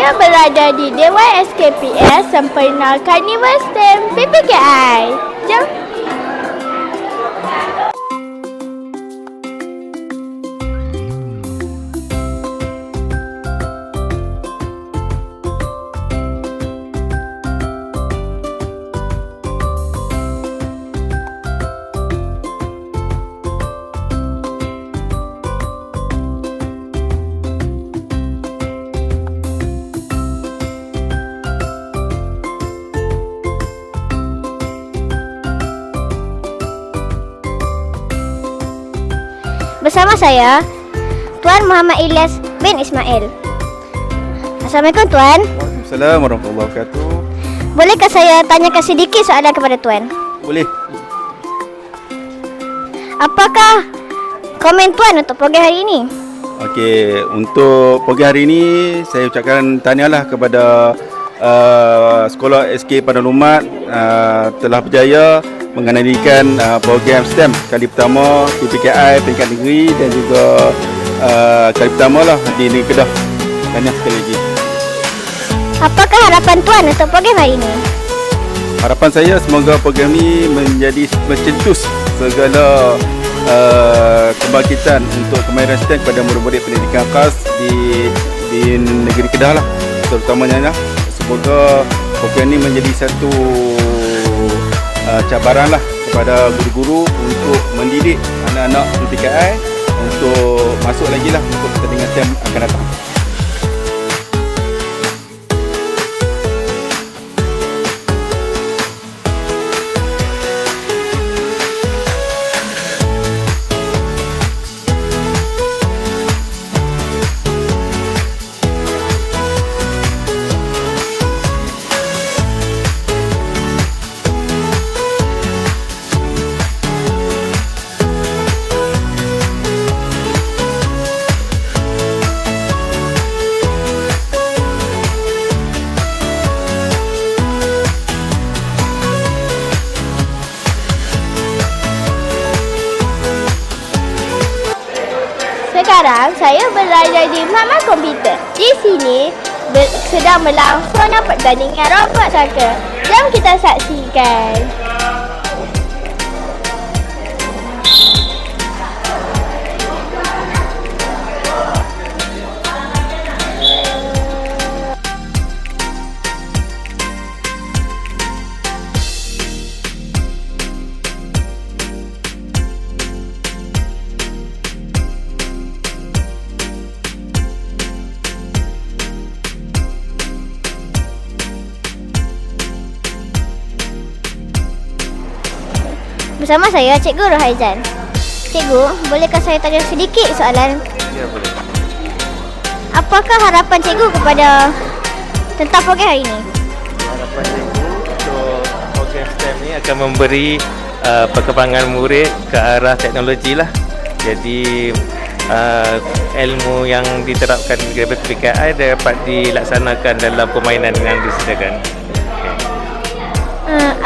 Saya berada di Dewan SKPS sempena Karnival STEM PPKI. Jom. Bersama saya, Tuan Muhammad Ilyas bin Ismail. Assalamualaikum Tuan. Waalaikumsalam warahmatullahi wabarakatuh. Bolehkah saya tanyakan sedikit soalan kepada Tuan? Boleh. Apakah komen Tuan untuk program hari ini? Okey, untuk pagi hari ini saya ucapkan tahniahlah kepada Sekolah SK Padang Lumat telah berjaya mengenalikan program STEM kali pertama PPKI peringkat negeri dan juga kali pertama lah di negeri Kedah. Tahniah sekali lagi. Apakah harapan Tuan untuk program hari ini? Harapan saya semoga program ini menjadi mencetus segala kebangkitan untuk kemahiran STEM kepada murid-murid pendidikan khas di negeri Kedah lah, terutamanya lah. Semoga program ini menjadi satu cabaran lah kepada guru-guru untuk mendidik anak-anak PPKI untuk masuk lagi lah untuk pertandingan STEM akan datang. Sekarang saya berada di Mahkamah Komputer. Di sini sedang berlangsung pertandingan robot soccer. Jom kita saksikan. Bersama saya, Cikgu Rohaizan. Cikgu, bolehkah saya tanya sedikit soalan? Ya, boleh. Apakah harapan Cikgu kepada tentang program hari ini? Harapan cikgu untuk program STEM ni akan memberi perkembangan murid ke arah teknologi lah. Jadi ilmu yang diterapkan di PPKI dapat dilaksanakan dalam permainan yang disediakan.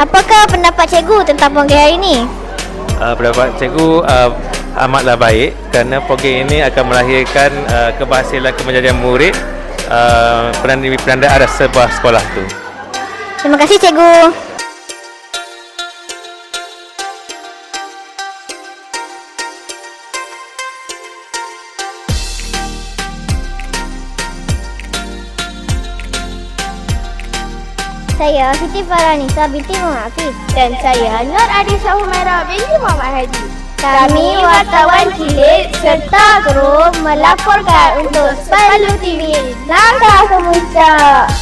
Apakah pendapat Cikgu tentang program hari ini? Pendapat cikgu amatlah baik kerana program ini akan melahirkan keberhasilan kemenjadian murid penanda arah sebuah sekolah tu. Terima kasih Cikgu. Saya Siti Farhanisa binti Muhammad Hafiz. Dan saya Nur Adisha Humaira binti Muhammad Hadi. Kami wartawan cilik serta kru melaporkan untuk Sepalu TV. Langkah kemuncak.